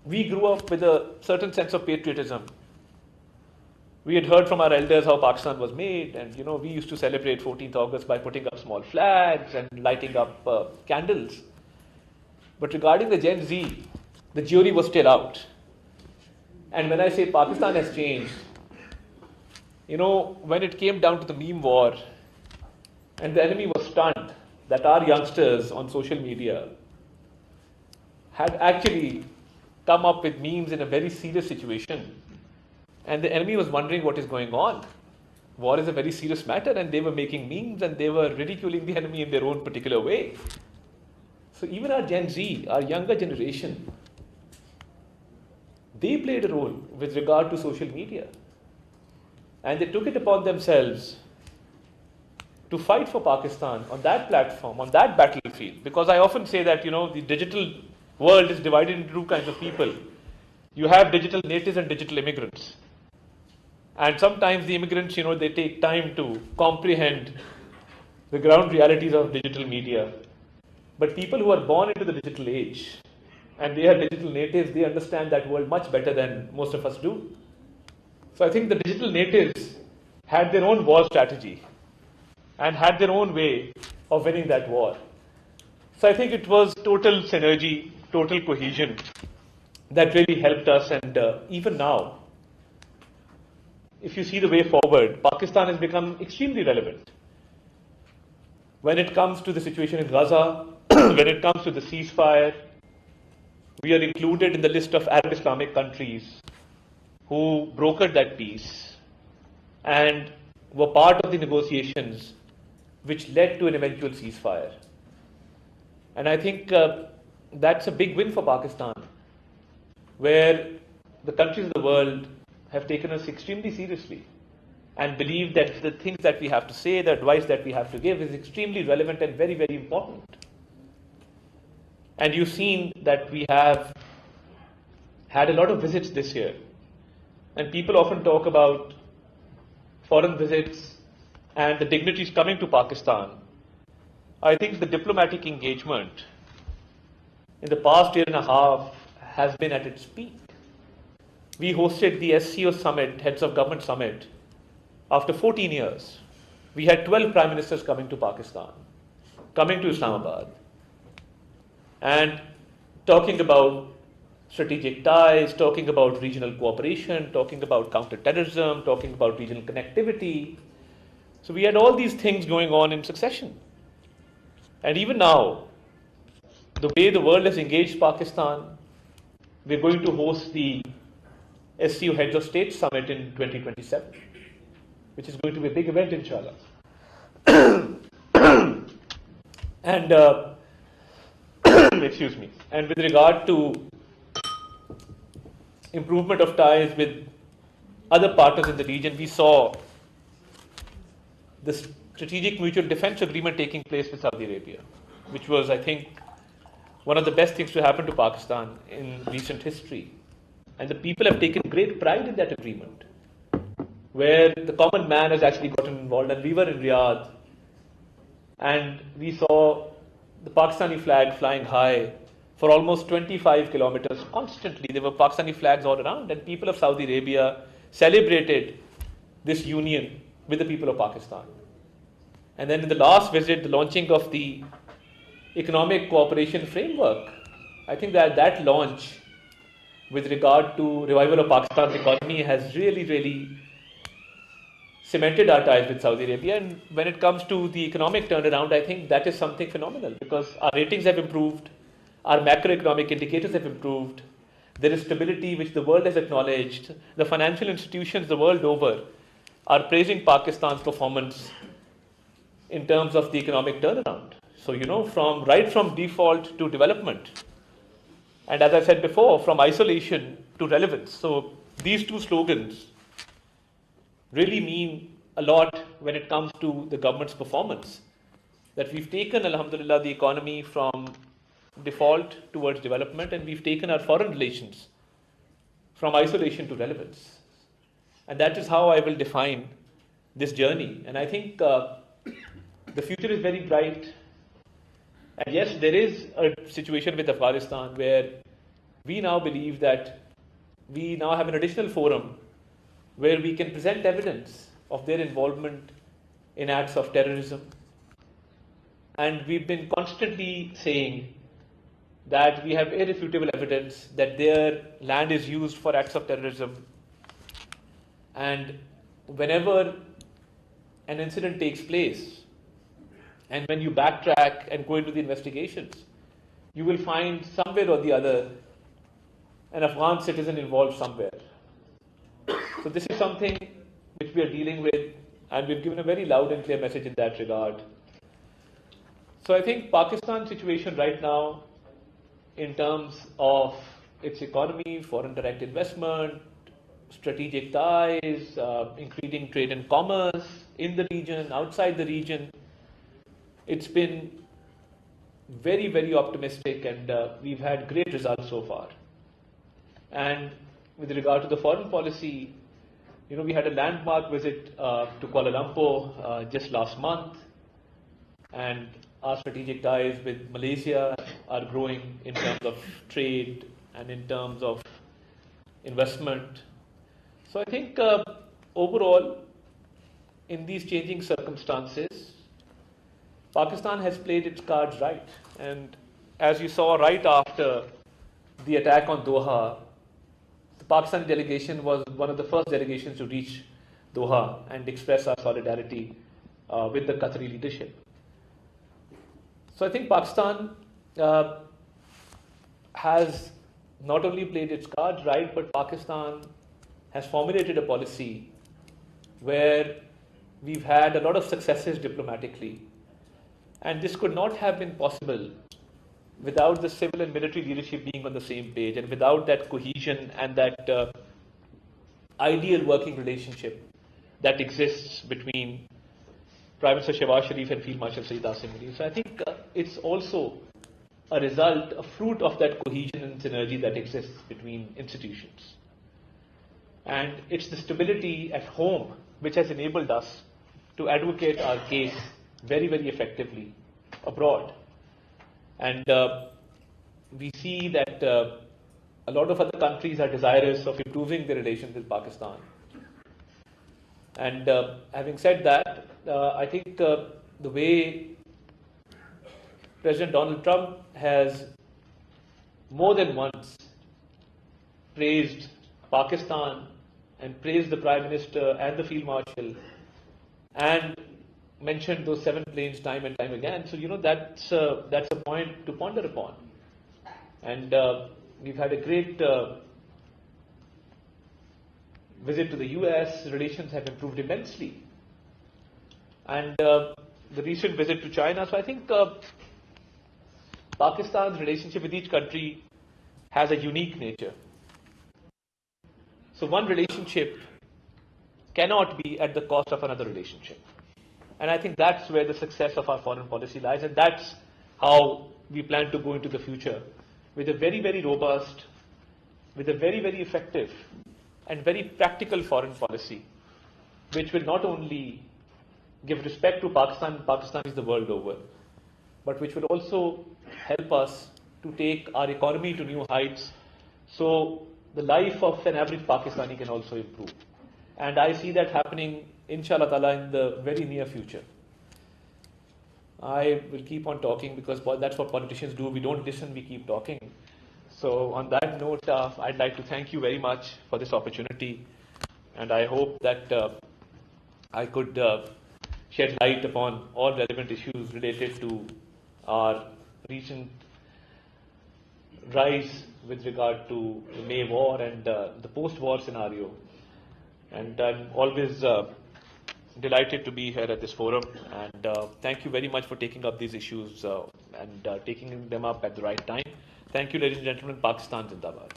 we grew up with a certain sense of patriotism. We had heard from our elders how Pakistan was made, and we used to celebrate 14th August by putting up small flags and lighting up candles. But regarding the Gen Z, the jury was still out. And when I say Pakistan has changed, when it came down to the meme war, and the enemy was stunned that our youngsters on social media had actually come up with memes in a very serious situation. And the enemy was wondering what is going on. War is a very serious matter, and they were making memes and they were ridiculing the enemy in their own particular way. So even our Gen Z, our younger generation, they played a role with regard to social media. And they took it upon themselves to fight for Pakistan on that platform, on that battlefield. Because I often say that, the digital world is divided into two kinds of people. You have digital natives and digital immigrants. And sometimes the immigrants, they take time to comprehend the ground realities of digital media. But people who are born into the digital age, and they are digital natives, they understand that world much better than most of us do. So I think the digital natives had their own war strategy and had their own way of winning that war. So I think it was total synergy, total cohesion that really helped us. And even now, if you see the way forward, Pakistan has become extremely relevant. When it comes to the situation in Gaza, when it comes to the ceasefire, we are included in the list of Arab Islamic countries who brokered that peace and were part of the negotiations which led to an eventual ceasefire. And I think that's a big win for Pakistan, where the countries of the world have taken us extremely seriously and believe that the things that we have to say, the advice that we have to give is extremely relevant and very, very important. And you've seen that we have had a lot of visits this year. And people often talk about foreign visits and the dignitaries coming to Pakistan. I think the diplomatic engagement in the past year and a half has been at its peak. We hosted the SCO Summit, Heads of Government Summit, after 14 years. We had 12 Prime Ministers coming to Pakistan, coming to Islamabad, and talking about strategic ties, talking about regional cooperation, talking about counter-terrorism, talking about regional connectivity. So we had all these things going on in succession. And even now, the way the world has engaged Pakistan, we're going to host the SCO Heads of State Summit in 2027, which is going to be a big event, inshallah. And excuse me. And with regard to improvement of ties with other partners in the region, we saw the Strategic Mutual Defense Agreement taking place with Saudi Arabia, which was, I think, one of the best things to happen to Pakistan in recent history. And the people have taken great pride in that agreement, where the common man has actually gotten involved. And we were in Riyadh, and we saw the Pakistani flag flying high for almost 25 kilometers constantly. There were Pakistani flags all around, and people of Saudi Arabia celebrated this union with the people of Pakistan. And then in the last visit, the launching of the Economic Cooperation Framework, I think that launch with regard to revival of Pakistan's economy has really, really cemented our ties with Saudi Arabia. And when it comes to the economic turnaround, I think that is something phenomenal, because our ratings have improved, our macroeconomic indicators have improved, there is stability which the world has acknowledged. The financial institutions the world over are praising Pakistan's performance in terms of the economic turnaround. So, right from default to development. And as I said before, from isolation to relevance. So these two slogans really mean a lot when it comes to the government's performance. That we've taken, alhamdulillah, the economy from default towards development, and we've taken our foreign relations from isolation to relevance. And that is how I will define this journey. And I think the future is very bright. And yes, there is a situation with Afghanistan where we now believe that we now have an additional forum where we can present evidence of their involvement in acts of terrorism. And we've been constantly saying that we have irrefutable evidence that their land is used for acts of terrorism. And whenever an incident takes place, and when you backtrack and go into the investigations, you will find somewhere or the other an Afghan citizen involved somewhere. So this is something which we are dealing with, and we've given a very loud and clear message in that regard. So I think Pakistan's situation right now, in terms of its economy, foreign direct investment, strategic ties, increasing trade and commerce in the region, outside the region, it's been very, very optimistic, and we've had great results so far. And with regard to the foreign policy, we had a landmark visit to Kuala Lumpur just last month, and our strategic ties with Malaysia are growing in terms of trade and in terms of investment. So I think overall, in these changing circumstances, Pakistan has played its cards right. And as you saw right after the attack on Doha, the Pakistan delegation was one of the first delegations to reach Doha and express our solidarity with the Qatari leadership. So I think Pakistan has not only played its cards right, but Pakistan has formulated a policy where we've had a lot of successes diplomatically. And this could not have been possible without the civil and military leadership being on the same page, and without that cohesion and that ideal working relationship that exists between Prime Minister Shehbaz Sharif and Field Marshal Saeed Asim Munir. So I think it's also a result, a fruit of that cohesion and synergy that exists between institutions. And it's the stability at home which has enabled us to advocate our case very, very effectively abroad. And we see that a lot of other countries are desirous of improving their relations with Pakistan. And having said that, I think the way President Donald Trump has more than once praised Pakistan and praised the Prime Minister and the Field Marshal and mentioned those 7 planes time and time again. So, that's a point to ponder upon. And we've had a great visit to the US. Relations have improved immensely. And the recent visit to China. So I think Pakistan's relationship with each country has a unique nature. So one relationship cannot be at the cost of another relationship. And I think that's where the success of our foreign policy lies, and that's how we plan to go into the future, with a very, very robust, with a very, very effective and very practical foreign policy, which will not only give respect to Pakistan, Pakistan is the world over, but which will also help us to take our economy to new heights, so the life of an average Pakistani can also improve. And I see that happening, inshallah ta'ala, in the very near future. I will keep on talking because that's what politicians do. We don't listen, we keep talking. So on that note, I'd like to thank you very much for this opportunity. And I hope that I could shed light upon all relevant issues related to our recent rise with regard to the May war and the post-war scenario. And I'm always delighted to be here at this forum, and thank you very much for taking up these issues and taking them up at the right time. Thank you, ladies and gentlemen. Pakistan Zindabad.